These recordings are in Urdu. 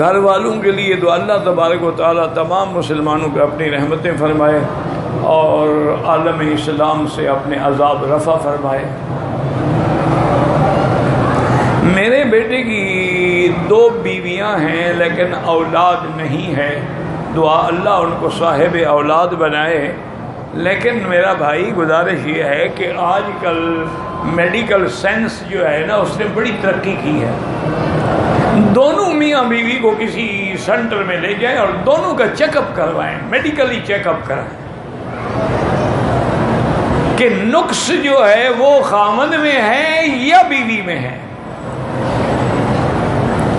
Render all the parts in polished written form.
گھر والوں کے لیے تو اللہ تبارک و تعالیٰ تمام مسلمانوں پہ اپنی رحمتیں فرمائے اور عالم اسلام سے اپنے عذاب رفع فرمائے۔ میرے بیٹے کی 2 بیویاں ہیں لیکن اولاد نہیں ہے، دعا اللہ ان کو صاحب اولاد بنائے۔ لیکن میرا بھائی گزارش یہ ہے کہ آج کل میڈیکل سائنس جو ہے نا اس نے بڑی ترقی کی ہے، دونوں میاں بیوی کو کسی سینٹر میں لے جائیں اور دونوں کا چیک اپ کروائیں، میڈیکلی چیک اپ کرائیں کہ نقص جو ہے وہ خامد میں ہے یا بیوی میں ہے۔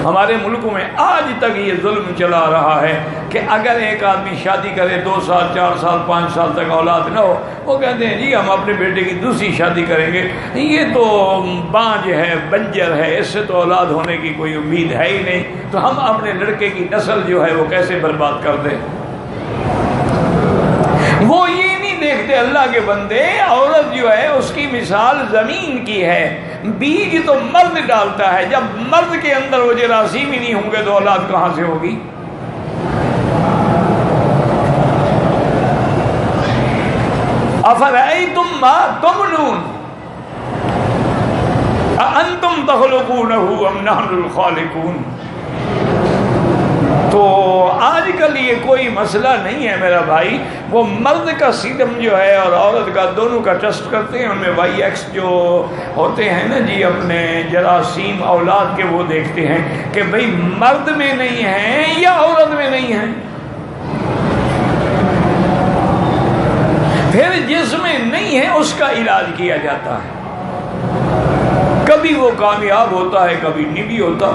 ہمارے ملکوں میں آج تک یہ ظلم چلا رہا ہے کہ اگر ایک آدمی شادی کرے 2 سال 4 سال 5 سال تک اولاد نہ ہو، وہ کہتے ہیں جی ہم اپنے بیٹے کی دوسری شادی کریں گے، یہ تو بانج ہے، بنجر ہے، اس سے تو اولاد ہونے کی کوئی امید ہے ہی نہیں، تو ہم اپنے لڑکے کی نسل جو ہے وہ کیسے برباد کر دیں۔ وہ یہ نہیں دیکھتے اللہ کے بندے، عورت جو ہے اس کی مثال زمین کی ہے، بیج تو مرد ڈالتا ہے، جب مرد کے اندر وہ جراثیم ہی نہیں ہوں گے تو اولاد کہاں سے ہوگی؟ افرأیتم ما تمنون اانتم تخلقونہ ام نحن الخالقون۔ تو آج کل یہ کوئی مسئلہ نہیں ہے میرا بھائی، وہ مرد کا سیڈم جو ہے اور عورت کا دونوں کا ٹیسٹ کرتے ہیں، ان میں YX جو ہوتے ہیں نا جی اپنے جراثیم اولاد کے، وہ دیکھتے ہیں کہ بھئی مرد میں نہیں ہیں یا عورت میں نہیں ہیں۔ پھر جس میں نہیں ہے اس کا علاج کیا جاتا ہے، کبھی وہ کامیاب ہوتا ہے کبھی نہیں بھی ہوتا،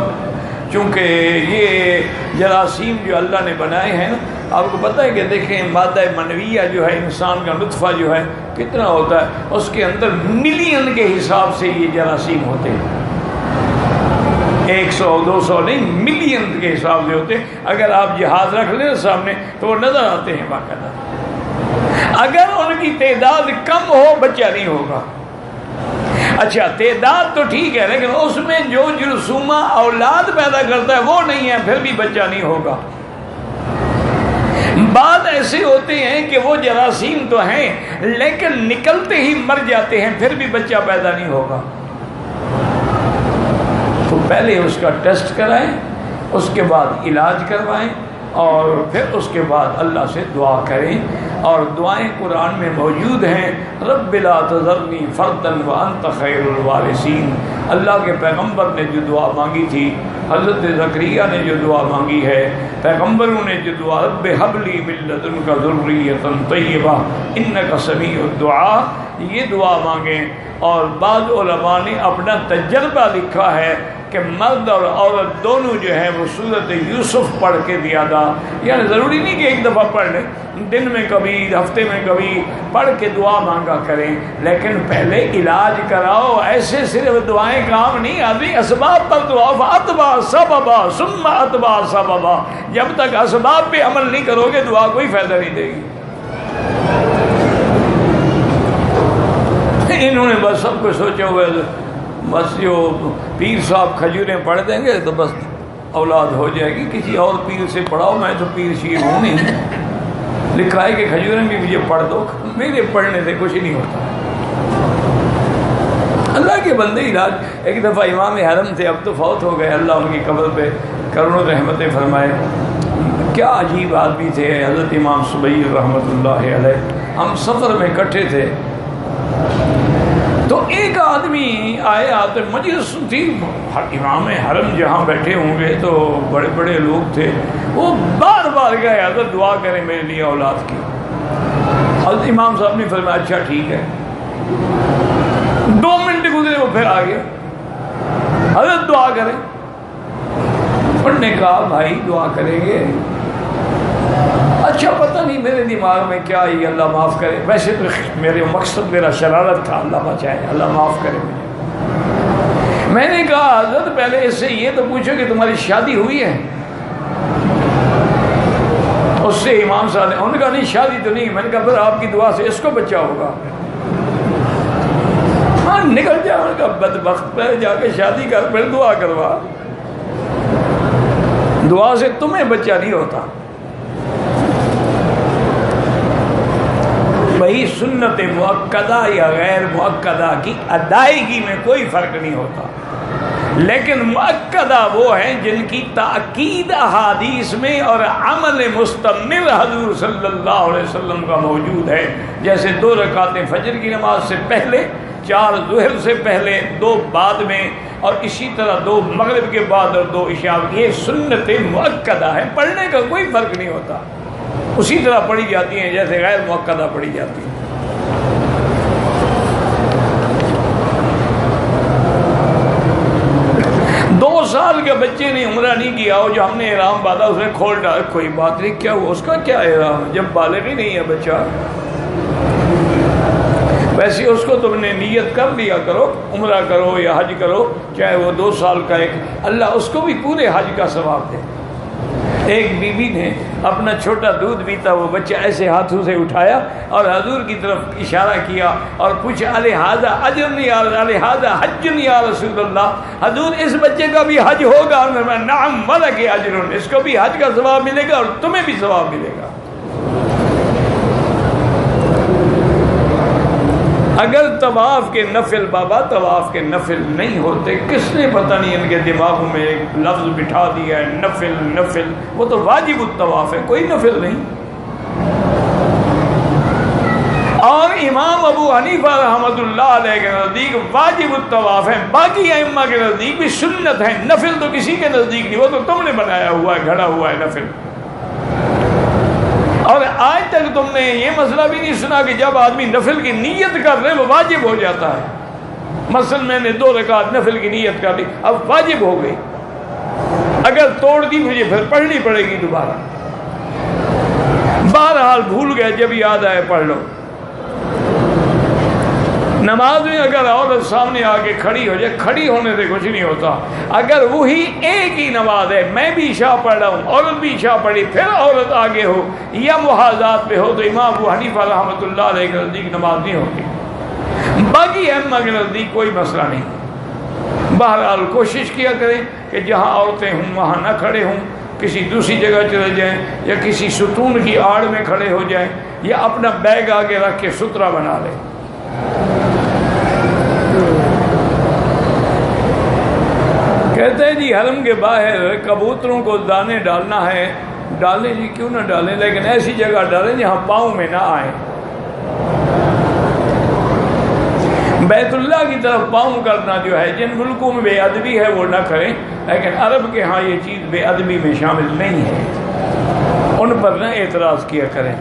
چونکہ یہ جراثیم جو اللہ نے بنائے ہیں نا، آپ کو پتہ ہے کہ دیکھیں مادہ منویہ جو ہے انسان کا نطفہ جو ہے کتنا ہوتا ہے، اس کے اندر ملین کے حساب سے یہ جراثیم ہوتے ہیں، 100 200 نہیں، ملین کے حساب سے ہوتے ہیں۔ اگر آپ جہاز رکھ لیں سامنے تو وہ نظر آتے ہیں باقاعدہ، اگر ان کی تعداد کم ہو بچہ نہیں ہوگا۔ اچھا تعداد تو ٹھیک ہے لیکن اس میں جو جرثومہ اولاد پیدا کرتا ہے وہ نہیں ہے، پھر بھی بچہ نہیں ہوگا۔ بعض ایسے ہوتے ہیں کہ وہ جراثیم تو ہیں لیکن نکلتے ہی مر جاتے ہیں، پھر بھی بچہ پیدا نہیں ہوگا۔ تو پہلے اس کا ٹیسٹ کرائیں، اس کے بعد علاج کروائیں اور پھر اس کے بعد اللہ سے دعا کریں، اور دعائیں قرآن میں موجود ہیں۔ رب لا تذرنی فردا وانت خیر الوارثین، اللہ کے پیغمبر نے جو دعا مانگی تھی، حضرت زکریا نے جو دعا مانگی ہے، پیغمبروں نے جو دعا رب ہب لی من لدنک ذریۃ طیبہ انک سمیع الدعاء، یہ دعا مانگیں۔ اور بعض علماء نے اپنا تجربہ لکھا ہے کہ مرد اور عورت دونوں جو ہیں وہ سورۃ یوسف پڑھ کے دیا تھا، یعنی ضروری نہیں کہ ایک دفعہ پڑھ لیں، دن میں کبھی ہفتے میں کبھی پڑھ کے دعا مانگا کریں، لیکن پہلے علاج کراؤ، ایسے صرف دعائیں کام نہیں آتی، اسباب پر دعا فاتبع سببا ثم اتبع سببا، جب تک اسباب پہ عمل نہیں کرو گے دعا کوئی فائدہ نہیں دے گی۔ انہوں نے بس سب کچھ سوچا ہوا ہے، بس جو پیر صاحب کھجوریں پڑھ دیں گے تو بس اولاد ہو جائے گی، کسی اور پیر سے پڑھاؤ، میں تو پیر شیر ہوں نہیں، لکھا ہے کہ کھجوریں بھی مجھے پڑھ دو، میرے پڑھنے سے کچھ نہیں ہوتا۔ اللہ کے بندے علاج، ایک دفعہ امام حرم تھے، اب تو فوت ہو گئے، اللہ ان کی قبر پہ کرم و رحمتیں فرمائے، کیا عجیب آدمی تھے حضرت امام سبیل رحمۃ اللہ علیہ۔ ہم سفر میں اکٹھے تھے تو ایک آدمی آیا تو مجلس تھی، امام حرم جہاں بیٹھے ہوں گے تو بڑے بڑے لوگ تھے، وہ بار بار گئے حضرت دعا کریں میرے لیے اولاد کی۔ حضرت امام صاحب نے فرمایا اچھا ٹھیک ہے، 2 منٹ گزرے وہ پھر آ گیا، حضرت دعا کریں۔ انہوں نے کہا بھائی دعا کریں گے، اچھا پتہ نہیں میرے دماغ میں کیا یہ اللہ معاف کرے، ویسے تو میرے مقصد میرا شرارت تھا، اللہ بچائے، اللہ معاف کرے مجھے۔ میں نے کہا حضرت پہلے اس سے یہ تو پوچھو کہ تمہاری شادی ہوئی ہے؟ اس سے امام صاحب نے انہوں نے کہا نہیں شادی تو نہیں۔ میں نے کہا پھر آپ کی دعا سے اس کو بچہ ہوگا؟ ہاں نکل جا، انہوں نے کہا بدبخت پہلے جا کے شادی کر پھر دعا کروا۔ دعا سے تمہیں بچہ نہیں ہوتا. وہی سنت مؤکدہ یا غیر مؤکدہ کی ادائیگی میں کوئی فرق نہیں ہوتا، لیکن مؤکدہ وہ ہیں جن کی تاکید احادیث میں اور عمل مستمر حضور صلی اللہ علیہ وسلم کا موجود ہے، جیسے 2 رکعتیں فجر کی نماز سے پہلے، 4 ظہر سے پہلے، 2 بعد میں، اور اسی طرح 2 مغرب کے بعد اور 2 عشاء. یہ سنت مؤکدہ ہے، پڑھنے کا کوئی فرق نہیں ہوتا، اسی طرح پڑھی جاتی ہیں جیسے غیر مؤکدہ پڑھی جاتی ہیں. 2 سال کے بچے نے عمرہ نہیں کیا ہو، جو ہم نے احرام باندھا اس نے کھول ڈالا، کوئی بات نہیں، کیا ہوا، اس کا کیا احرام ہے جب بالغ ہی نہیں ہے بچہ. ویسے اس کو تم نے نیت کر لیا کرو، عمرہ کرو یا حج کرو، چاہے وہ 2 سال کا ایک، اللہ اس کو بھی پورے حج کا ثواب دے. ایک بی بی نے اپنا چھوٹا دودھ پیتا وہ بچہ ایسے ہاتھوں سے اٹھایا اور حضور کی طرف اشارہ کیا اور پوچھا الہذا اجر یا الہذا حج یا رسول اللہ، حضور اس بچے کا بھی حج ہوگا؟ اور میں نعم ولک اجر، اس کو بھی حج کا ثواب ملے گا اور تمہیں بھی ثواب ملے گا. اگر طواف کے نفل، بابا طواف کے نفل نہیں ہوتے، کس نے پتہ نہیں ان کے دماغوں میں ایک لفظ بٹھا دیا ہے نفل نفل، وہ تو واجب الطواف ہے، کوئی نفل نہیں. اور امام ابو حنیفہ رحمۃ اللہ علیہ کے نزدیک واجب الطواف ہے، باقی ائمہ کے نزدیک بھی سنت ہے، نفل تو کسی کے نزدیک نہیں، وہ تو تم نے بنایا ہوا ہے، گھڑا ہوا ہے نفل. اور آج تک تم نے یہ مسئلہ بھی نہیں سنا کہ جب آدمی نفل کی نیت کر لے وہ واجب ہو جاتا ہے. مثلا میں نے 2 رکعت نفل کی نیت کر لی، اب واجب ہو گئی، اگر توڑ دی مجھے پھر پڑھنی پڑے گی دوبارہ. بہرحال بھول گئے، جب یاد آئے پڑھ لو. نماز میں اگر عورت سامنے آ کے کھڑی ہو جائے، کھڑی ہونے سے کچھ نہیں ہوتا. اگر وہی ایک ہی نماز ہے، میں بھی عشاء پڑھ رہا ہوں، عورت بھی عشاء پڑھی، پھر عورت آگے ہو یا محاذات پہ ہو، تو امام ابو حنیفہ رحمۃ اللہ علیہ کے نزدیک نماز نہیں ہوگی. باقی ائمہ کے نزدیک کوئی مسئلہ نہیں. بہرحال کوشش کیا کریں کہ جہاں عورتیں ہوں وہاں نہ کھڑے ہوں، کسی دوسری جگہ چلے جائیں یا کسی ستون کی آڑ میں کھڑے ہو جائیں یا اپنا بیگ آگے رکھ کے سترا بنا لیں. کہتے ہیں جی حرم کے باہر کبوتروں کو دانے ڈالنا ہے. ڈالیں جی، کیوں نہ ڈالیں، لیکن ایسی جگہ ڈالیں جہاں پاؤں میں نہ آئیں. بیت اللہ کی طرف پاؤں کرنا جو ہے، جن ملکوں میں بے ادبی ہے وہ نہ کریں، لیکن عرب کے ہاں یہ چیز بے ادبی میں شامل نہیں ہے، ان پر نہ اعتراض کیا کریں.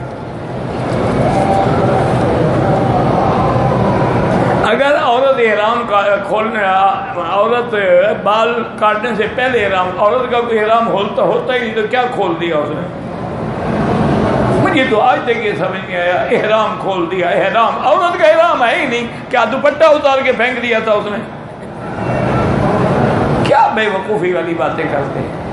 اگر عورت احرام کھولنے، عورت بال کاٹنے سے پہلے احرام، عورت کا کوئی احرام ہوتا ہی نہیں تو کیا کھول دیا اس نے؟ مجھے تو آج تک یہ سمجھ نہیں آیا، احرام کھول دیا. احرام عورت کا احرام ہے ہی نہیں، کیا دوپٹہ اتار کے پھینک دیا تھا اس نے؟ کیا بے وقوفی والی باتیں کرتے ہیں.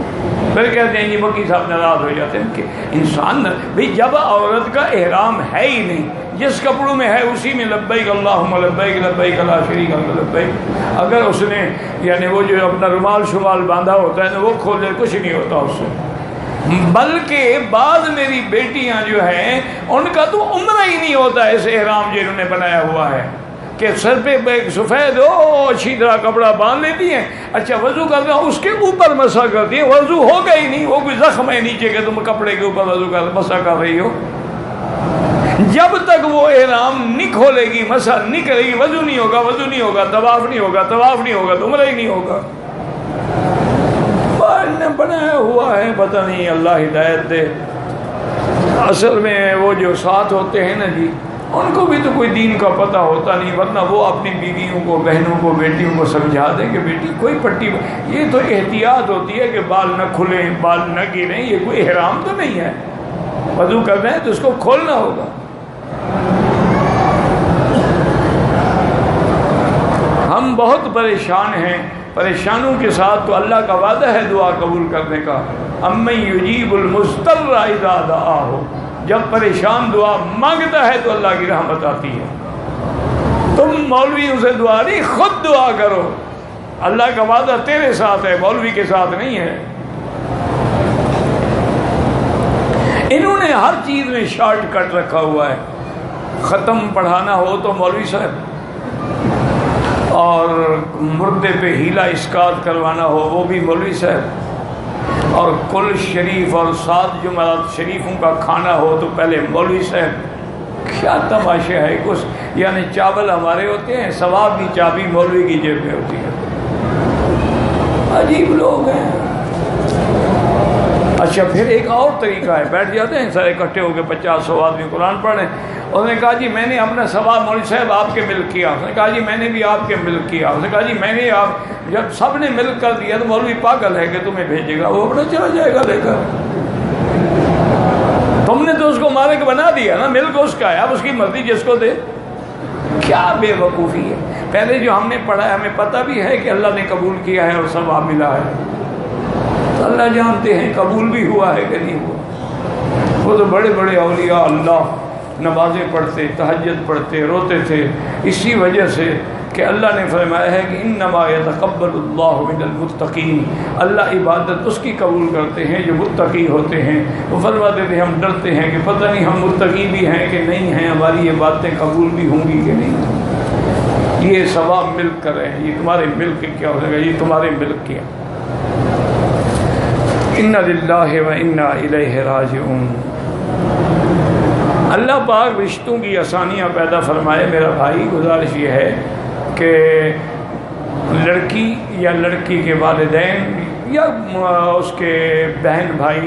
پھر کہتے ہیں جی مکی صاحب ناراض ہو جاتے ہیں کہ انسان بھئی جب عورت کا احرام ہے ہی نہیں، جس کپڑوں میں ہے اسی میں لبیک اللہم لبیک لبیک لا شریک لک لبیک، اگر اس نے یعنی وہ جو اپنا رومال شمال باندھا ہوتا ہے وہ کھول دے کچھ نہیں ہوتا اس سے. بلکہ بعض میری بیٹیاں جو ہیں ان کا تو عمرہ ہی نہیں ہوتا ہے اس احرام جو انہوں نے بنایا ہوا ہے کہ سر پہ سفید ہو اچھی طرح کپڑا باندھ لیتی ہیں، اچھا وضو کرنا اس کے اوپر مسح کرتی ہیں، وضو ہوگا ہی نہیں، وہ کوئی زخم ہے نیچے کہ تم کپڑے کے اوپر وضو کر مسح کر رہی ہو. جب تک وہ احرام نہیں کھولے گی، مسح نہیں کرے گی، وضو نہیں ہوگا، وضو نہیں ہوگا، طواف نہیں ہوگا، طواف نہیں ہوگا تو عمرہ ہی نہیں ہوگا. نے بنایا ہوا ہے، پتہ نہیں اللہ ہدایت دے. اصل میں وہ جو ساتھ ہوتے ہیں نا جی، ان کو بھی تو کوئی دین کا پتہ ہوتا نہیں، ورنہ وہ اپنی بیویوں کو، بہنوں کو، بیٹیوں کو سمجھا دیں کہ بیٹی کوئی پٹی، یہ تو احتیاط ہوتی ہے کہ بال نہ کھلیں، بال نہ گریں، یہ کوئی احرام تو نہیں ہے. وضو کرنا ہے تو اس کو کھولنا ہوگا. ہم بہت پریشان ہیں، پریشانوں کے ساتھ تو اللہ کا وعدہ ہے دعا قبول کرنے کا. امن یجیب المضطر اذا دعاہ، جب پریشان دعا مانگتا ہے تو اللہ کی رحمت آتی ہے. تم مولویوں سے دعا نہیں، خود دعا کرو. اللہ کا وعدہ تیرے ساتھ ہے، مولوی کے ساتھ نہیں ہے. انہوں نے ہر چیز میں شارٹ کٹ رکھا ہوا ہے. ختم پڑھانا ہو تو مولوی صاحب، اور مردے پہ ہیلا اسقاط کروانا ہو وہ بھی مولوی صاحب، اور کل شریف اور 7 جمعرات شریفوں کا کھانا ہو تو پہلے مولوی صاحب. کیا تماشا ہے کچھ، یعنی چاول ہمارے ہوتے ہیں، ثواب کی چابی مولوی کی جیب میں ہوتی ہے. عجیب لوگ ہیں. اچھا پھر ایک اور طریقہ ہے، بیٹھ جاتے ہیں سارے اکٹھے ہو کے 50-100 آدمی قرآن پڑھ رہے ہیں. اس نے کہا جی میں نے اپنا ثواب مولوی صاحب آپ کے مل کیا. اس نے کہا جی میں نے بھی آپ کے مل کیا. اس نے کہا جی میں نے آپ، جب سب نے مل کر دیا تو مولوی پاگل ہے کہ تمہیں بھیجے گا، وہ اپنا چلا جائے گا لے کر. تم نے تو اس کو مالک بنا دیا نا، ملک اس کا ہے، اب اس کی مرضی جس کو دے. کیا بے وقوفی ہے. پہلے جو ہم نے پڑھا ہے ہمیں پتہ بھی ہے کہ اللہ نے قبول کیا ہے اور ثواب ملا ہے. تو اللہ جانتے ہیں قبول بھی ہوا ہے کہ نہیں ہوا. وہ تو بڑے بڑے اولیاء اللہ نمازیں پڑھتے، تہجد پڑھتے، روتے تھے اسی وجہ سے کہ اللہ نے فرمایا ہے کہ انما یتقبل اللہ من المتقین. اللہ عبادت اس کی قبول کرتے ہیں جو متقی ہوتے ہیں. وہ فرماتے تھے ہم ڈرتے ہیں کہ پتہ نہیں ہم متقی بھی ہیں کہ نہیں ہیں، ہماری یہ باتیں قبول بھی ہوں گی کہ نہیں. یہ ثواب ملک کر رہے ہیں، یہ تمہارے ملک کیا ہو جائے گا، یہ تمہارے ملک کیا. انا للہ و انا الیہ راجعون. اللہ پاک رشتوں کی آسانیاں پیدا فرمائے. میرا بھائی گزارش یہ ہے کہ لڑکی یا لڑکی کے والدین یا اس کے بہن بھائی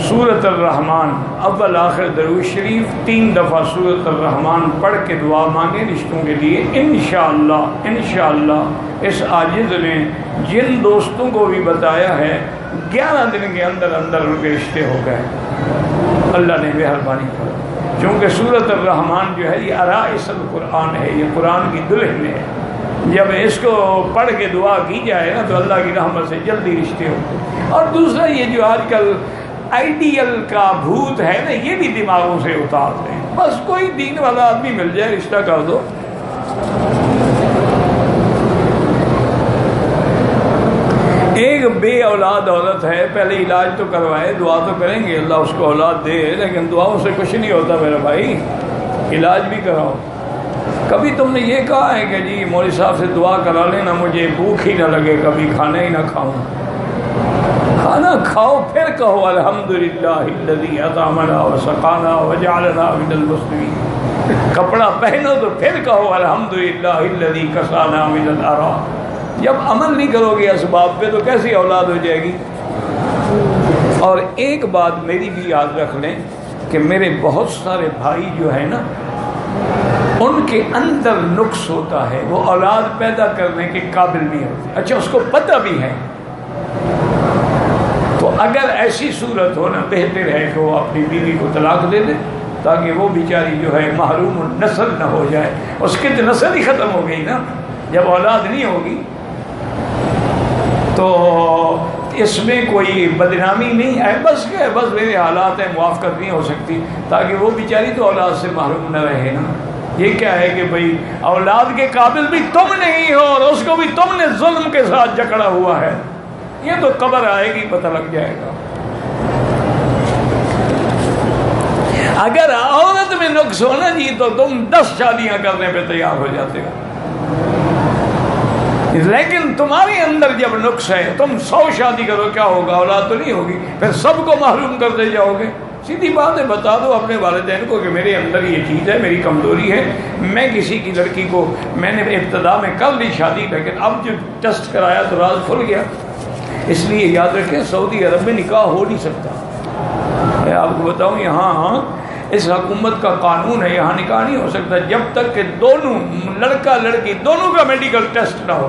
سورۃ الرحمن اول آخر درود شریف 3 دفعہ سورۃ الرحمن پڑھ کے دعا مانگیں رشتوں کے لیے. انشاءاللہ اس عاجز نے جن دوستوں کو بھی بتایا ہے 11 دن کے اندر اندر ان کے رشتے ہو گئے. اللہ نے مہربانی کرا. چونکہ سورۃ الرحمن جو ہے یہ عرائس القرآن ہے، یہ قرآن کی دلہن ہے. جب اس کو پڑھ کے دعا کی جائے نا تو اللہ کی رحمت سے جلدی رشتے ہوتے. اور دوسرا یہ جو آج کل آئیڈیل کا بھوت ہے نا، یہ بھی دماغوں سے اتار دیں. بس کوئی دین والا آدمی مل جائے رشتہ کر دو. ایک بے اولاد عورت ہے، پہلے علاج تو کروائے، دعا تو کریں گے اللہ اس کو اولاد دے، لیکن دعاؤں سے کچھ نہیں ہوتا میرا بھائی. علاج بھی کراؤ. کبھی تم نے یہ کہا ہے کہ جی مولوی صاحب سے دعا کرا لینا مجھے بھوک ہی نہ لگے، کبھی کھانا ہی نہ کھاؤں. کھانا کھاؤ پھر کہو الحمدللہ الذی اطعمنا وسقانا وجعلنا من المسلمین. کپڑا پہنو تو پھر کہو الحمدللہ الذی کسانا من العراء. جب عمل نہیں کرو گے اسباب پہ تو کیسی اولاد ہو جائے گی. اور ایک بات میری بھی یاد رکھ لیں کہ میرے بہت سارے بھائی جو ہیں نا ان کے اندر نقص ہوتا ہے، وہ اولاد پیدا کرنے کے قابل نہیں ہوتے. اچھا اس کو پتہ بھی ہے تو اگر ایسی صورت ہو نا بہتر ہے کہ وہ اپنی بیوی کو طلاق دے دے تاکہ وہ بیچاری جو ہے محروم النسل نہ ہو جائے. اس کی تو نسل ہی ختم ہو گئی نا جب اولاد نہیں ہوگی. تو اس میں کوئی بدنامی نہیں ہے، بس کہ بس میرے حالات ہیں موافقت نہیں ہو سکتی تاکہ وہ بیچاری تو اولاد سے محروم نہ رہے نا. یہ کیا ہے کہ بھئی اولاد کے قابل بھی تم نہیں ہو اور اس کو بھی تم نے ظلم کے ساتھ جکڑا ہوا ہے. یہ تو قبر آئے گی پتہ لگ جائے گا. اگر عورت میں نقص ہونا جی تو تم 10 شادیاں کرنے پہ تیار ہو جاتے ہو، لیکن تمہارے اندر جب نقص ہے تم 100 شادی کرو کیا ہوگا؟ اولاد تو نہیں ہوگی، پھر سب کو محروم کرتے جاؤ گے. سیدھی بات ہے، بتا دو اپنے والدین کو کہ میرے اندر یہ چیز ہے، میری کمزوری ہے. میں کسی کی لڑکی کو میں نے ابتدا میں کر لی شادی، لیکن اب جو ٹیسٹ کرایا تو راز کھل گیا. اس لیے یاد رکھیں سعودی عرب میں نکاح ہو نہیں سکتا. میں آپ کو بتاؤں یہاں اس حکومت کا قانون ہے یہاں نکاح نہیں ہو سکتا جب تک کہ دونوں لڑکا لڑکی دونوں کا میڈیکل ٹیسٹ نہ ہو.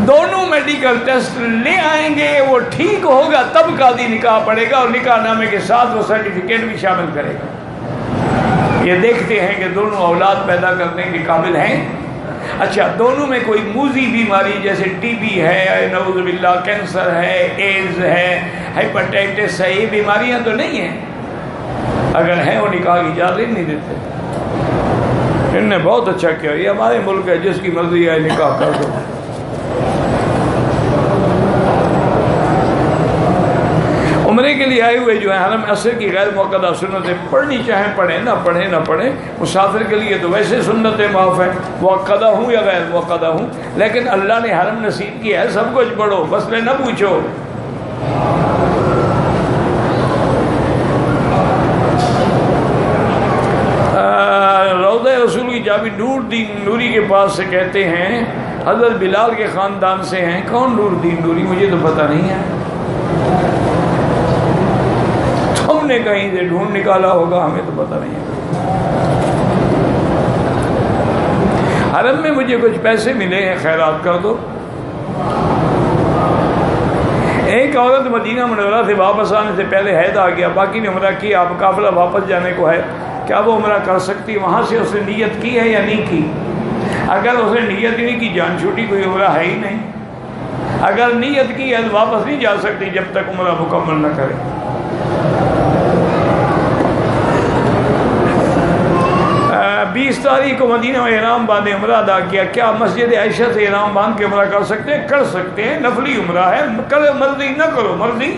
دونوں میڈیکل ٹیسٹ لے آئیں گے، وہ ٹھیک ہوگا تب قاضی نکاح پڑے گا اور نکاح نامے کے ساتھ وہ سرٹیفکیٹ بھی شامل کرے گا. یہ دیکھتے ہیں کہ دونوں اولاد پیدا کرنے کے قابل ہیں. اچھا دونوں میں کوئی موذی بیماری جیسے ٹی بی ہے، نعوذ باللہ کینسر ہے، ایڈز ہے، ہیپاٹائٹس ہے، یہ بیماریاں تو نہیں ہیں. اگر ہیں وہ نکاح کی اجازت نہیں دیتے. ان نے بہت اچھا کیا، یہ ہمارے ملک ہے جس کی مرضی ہے نکاح کر دو. عمرے کے لیے آئے ہوئے جو ہیں حرم عصر کی غیر موقدہ سنتیں پڑھنی چاہیں پڑھیں، نہ پڑھیں نہ پڑھیں، مسافر کے لیے تو ویسے سنتیں معاف ہیں، موقدہ ہوں یا غیر موقدہ ہوں، لیکن اللہ نے حرم نصیب کیا ہے، سب کچھ پڑھو، مسئلے نہ پوچھو۔ روضہ رسول کی چابی نور دین نوری کے پاس سے کہتے ہیں حضرت بلال کے خاندان سے ہیں۔ کون نور دین نوری؟ مجھے تو پتہ نہیں ہے، تم نے کہیں سے ڈھونڈ نکالا ہوگا، ہمیں تو پتہ نہیں ہے۔ حرم میں مجھے کچھ پیسے ملے ہیں، خیرات کر دو۔ ایک عورت مدینہ منورہ سے واپس آنے سے پہلے حید آ گیا، باقی نے عمرہ کیا، اب قافلہ واپس جانے کو ہے، کیا وہ عمرہ کر سکتی؟ وہاں سے اس نے نیت کی ہے یا نہیں کی؟ اگر اس نے نیت ہی نہیں کی، جان چھوٹی، کوئی عمرہ ہے ہی نہیں۔ اگر نیت کی ہے تو واپس نہیں جا سکتی جب تک عمرہ مکمل نہ کرے۔ 20 تاریخ کو مدینہ میں احرام باندھے عمرہ ادا کیا، کیا مسجد عائشہ سے احرام باندھ کے عمرہ کر سکتے ہیں؟ کر سکتے ہیں، نفلی عمرہ ہے، کرو مرضی نہ کرو مرضی،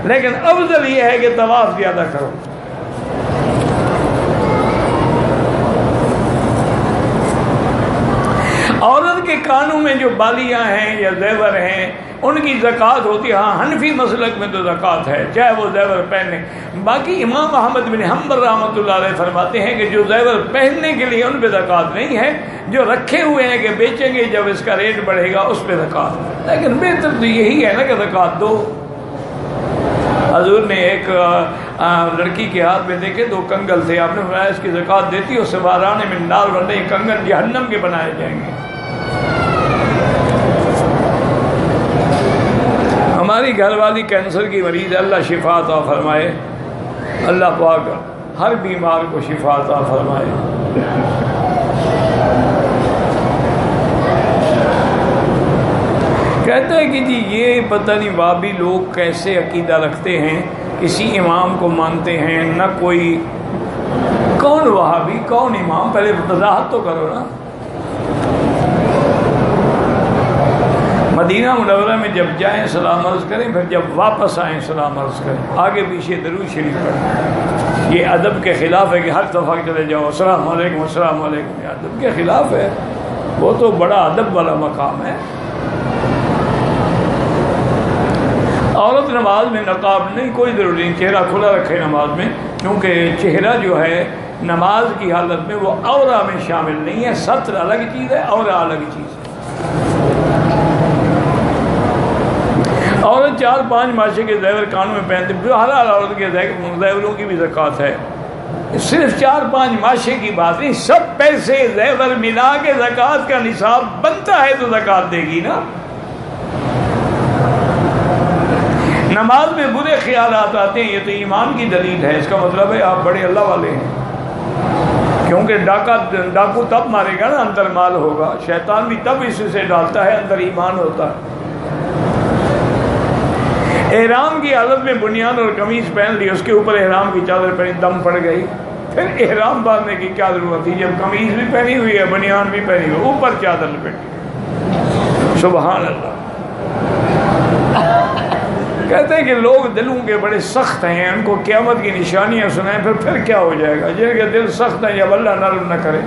لیکن افضل یہ ہے کہ طواف زیادہ کرو۔ عورت کے کانوں میں جو بالیاں ہیں یا زیور ہیں ان کی زکوٰۃ ہوتی ہے۔ ہاں حنفی مسلک میں تو زکوٰۃ ہے، چاہے وہ زیور پہنے۔ باقی امام احمد بن حنبل رحمۃ اللہ علیہ فرماتے ہیں کہ جو زیور پہننے کے لیے ان پہ زکوٰۃ نہیں ہے، جو رکھے ہوئے ہیں کہ بیچیں گے جب اس کا ریٹ بڑھے گا اس پہ زکوٰۃ، لیکن بہتر تو یہی ہے نا کہ زکوٰۃ دو۔ حضور نے ایک لڑکی کے ہاتھ میں دیکھے 2 کنگل تھے، آپ نے فرمایا اس کی زکوٰۃ دیتی ہو سواران من نار، ورنہ یہ کنگل جہنم کے بنائے جائیں گے۔ ہماری گھر والی کینسر کی مریض ہے، اللہ شفا عطا فرمائے، اللہ پاک ہر بیمار کو شفا عطا فرمائے۔ کہتا ہے کہ جی یہ پتہ نہیں وہابی لوگ کیسے عقیدہ رکھتے ہیں، کسی امام کو مانتے ہیں نہ کوئی، کون وہابی کون امام؟ پہلے وضاحت تو کرو نا۔ مدینہ منورہ میں جب جائیں سلام عرض کریں، پھر جب واپس آئیں سلام عرض کریں، آگے پیچھے درود شریف پڑھیں۔ یہ ادب کے خلاف ہے کہ ہر دفعہ چلے جاؤ السلام علیکم السلام علیکم، یہ ادب کے خلاف ہے، وہ تو بڑا ادب والا مقام ہے۔ عورت نماز میں نقاب نہیں، کوئی ضروری نہیں، چہرہ کھلا رکھے نماز میں، کیونکہ چہرہ جو ہے نماز کی حالت میں وہ عورہ میں شامل نہیں ہے، ستر الگ چیز ہے، عورہ الگ چیز ہے۔ عورت 4-5 ماشے کے زیور کانوں میں پہنتے، حلال عورت کے زیوروں کی بھی زکوٰۃ ہے، صرف 4-5 ماشے کی بات نہیں، سب پیسے زیور ملا کے زکوٰۃ کا نصاب بنتا ہے تو زکوٰۃ دے گی نا۔ نماز میں برے خیالات آتے ہیں، یہ تو ایمان کی دلیل ہے، اس کا مطلب ہے آپ بڑے اللہ والے ہیں، کیونکہ ڈاکو تب مارے گا نا اندر مال ہوگا، شیطان بھی تب اس سے ڈالتا ہے اندر ایمان ہوتا ہے۔ احرام کی حالت میں بنیان اور قمیض پہن لی، اس کے اوپر احرام کی چادر پہنی، دم پڑ گئی، پھر احرام باندھنے کی کیا ضرورت تھی جب قمیض بھی پہنی ہوئی ہے، بنیان بھی پہنی ہوئی، اوپر چادر لپیٹی۔ سبحان اللہ۔ کہتے ہیں کہ لوگ دلوں کے بڑے سخت ہیں، ان کو قیامت کی نشانیاں سنائیں پھر کیا ہو جائے گا؟ جن کے دل سخت ہیں جب اللہ نرم نہ کرے۔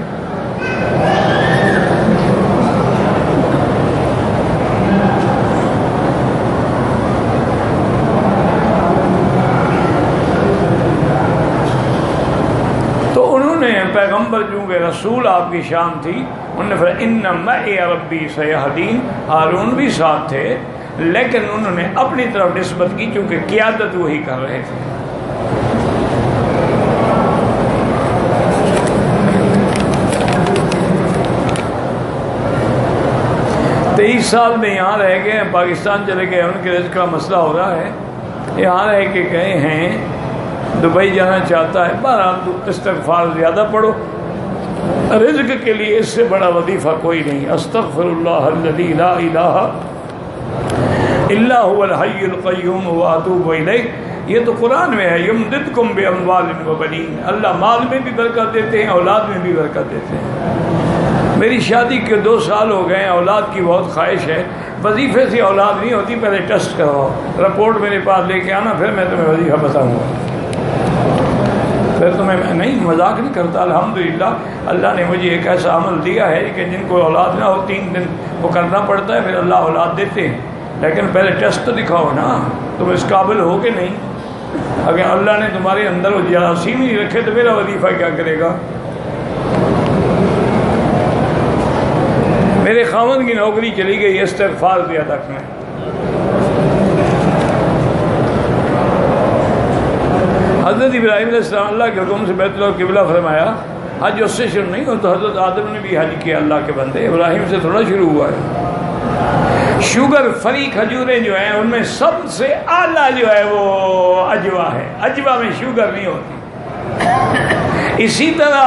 تو انہوں نے پیغمبر چونکہ رسول آپ کی شان تھی، انہوں نے فرمایا ان معی ربی سیہدین، ہارون بھی ساتھ تھے، لیکن انہوں نے اپنی طرف نسبت کی چونکہ قیادت وہی کر رہے تھے۔ 23 سال میں یہاں رہ گئے، پاکستان چلے گئے، ان کے رزق کا مسئلہ ہو رہا ہے، یہاں رہ کے گئے ہیں، دبئی جانا چاہتا ہے، بہرحال استغفار زیادہ پڑھو، رزق کے لیے اس سے بڑا وظیفہ کوئی نہیں۔ استغفر اللہ الذی لا الہ الا هو الحی القیوم واتوب الیہ، یہ تو قرآن میں ہے، یمددکم باموال وبنین، اللہ مال میں بھی برکت دیتے ہیں، اولاد میں بھی برکت دیتے ہیں۔ میری شادی کے 2 سال ہو گئے ہیں، اولاد کی بہت خواہش ہے، وظیفے سے اولاد نہیں ہوتی، پہلے ٹیسٹ کرواؤ، رپورٹ میرے پاس لے کے آنا، پھر میں تمہیں وظیفہ بتاؤں گا۔ پھر تمہیں نہیں، مذاق نہیں کرتا، الحمدللہ اللہ نے مجھے ایک ایسا عمل دیا ہے کہ جن کو اولاد نہ ہو 3 دن وہ کرنا پڑتا ہے، پھر اللہ اولاد دیتے ہیں، لیکن پہلے ٹیسٹ تو دکھاؤ نا تم اس قابل ہو کہ نہیں۔ اگر اللہ نے تمہارے اندر وہ جراثیم نہیں رکھے تو میرا وظیفہ کیا کرے گا؟ میرے خاوند کی نوکری چلی گئی استغفار دیا تک میں، حضرت ابراہیم علیہ السلام اللہ کے حکم سے بیت اللہ قبلہ فرمایا، حج اس سے شروع نہیں ہو تو حضرت آدم نے بھی حج کیا اللہ کے بندے، ابراہیم سے تھوڑا شروع ہوا ہے۔ شوگر فری کھجوریں جو ہیں ان میں سب سے اعلیٰ جو ہے وہ اجوا ہے، اجوا میں شوگر نہیں ہوتی۔ اسی طرح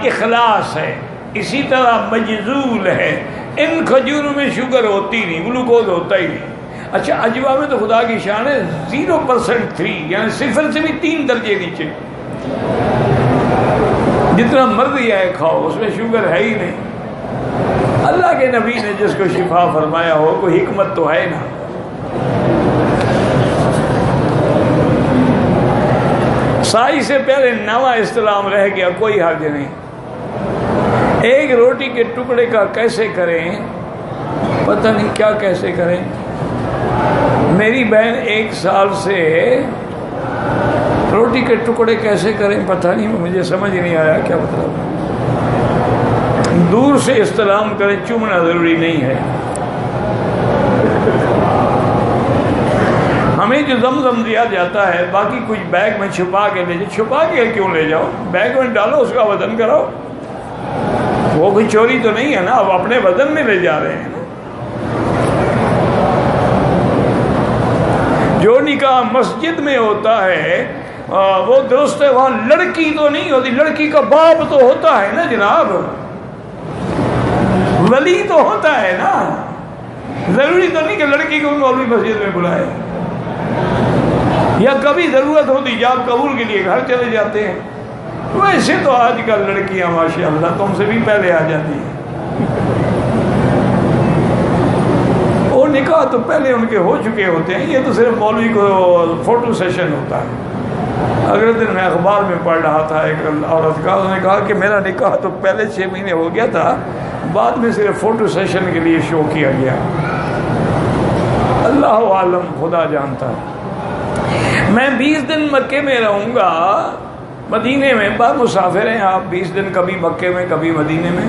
اخلاص ہے، اسی طرح مجذول ہے، ان کھجوروں میں شوگر ہوتی نہیں، گلوکوز ہوتا ہی نہیں۔ اچھا اجوا میں تو خدا کی شان ہے 0% 3، یعنی 0 سے بھی 3 درجے نیچے، جتنا مرضی ہے کھاؤ اس میں شوگر ہے ہی نہیں۔ اللہ کے نبی نے جس کو شفا فرمایا ہو، کوئی حکمت تو ہے نا۔ سائی سے پہلے 9واں استلام رہ گیا، کوئی حرج نہیں۔ ایک روٹی کے ٹکڑے کا کیسے کریں، پتہ نہیں کیا کیسے کریں۔ میری بہن 1 سال سے روٹی کے ٹکڑے کیسے کریں پتہ نہیں، مجھے سمجھ نہیں آیا کیا مطلب۔ دور سے استلام کریں، چومنا ضروری نہیں ہے۔ ہمیں جو زمزم دیا جاتا ہے باقی کچھ بیگ میں چھپا کے لے جاؤ، چھپا کے کیوں لے جاؤ، بیگ میں ڈالو، اس کا وزن کرو، وہ کوئی چوری تو نہیں ہے نا، اب اپنے وزن میں لے جا رہے ہیں نا۔ جو نکاح مسجد میں ہوتا ہے وہ درست ہے، وہاں لڑکی تو نہیں ہوتی، لڑکی کا باپ تو ہوتا ہے نا جناب، ولی تو ہوتا ہے نا، ضروری تو نہیں کہ لڑکی کو مولوی مسجد میں بلائے، یا کبھی ضرورت ہوتی جاب قبول کے لیے گھر چلے جاتے ہیں۔ ویسے تو آج کل لڑکیاں ماشاءاللہ تم سے بھی پہلے آ جاتی ہیں، وہ نکاح تو پہلے ان کے ہو چکے ہوتے ہیں، یہ تو صرف مولوی کو فوٹو سیشن ہوتا ہے۔ اگلے دن میں اخبار میں پڑھ رہا تھا ایک عورت کا، انہوں نے کہا کہ میرا نکاح تو پہلے 6 مہینے ہو گیا تھا، بعد میں صرف فوٹو سیشن کے لیے شو کیا گیا۔ اللہ عالم، خدا جانتا ہے۔ میں 20 دن مکے میں رہوں گا، مدینے میں، بعض مسافر ہیں آپ 20 دن کبھی مکے میں کبھی مدینے میں۔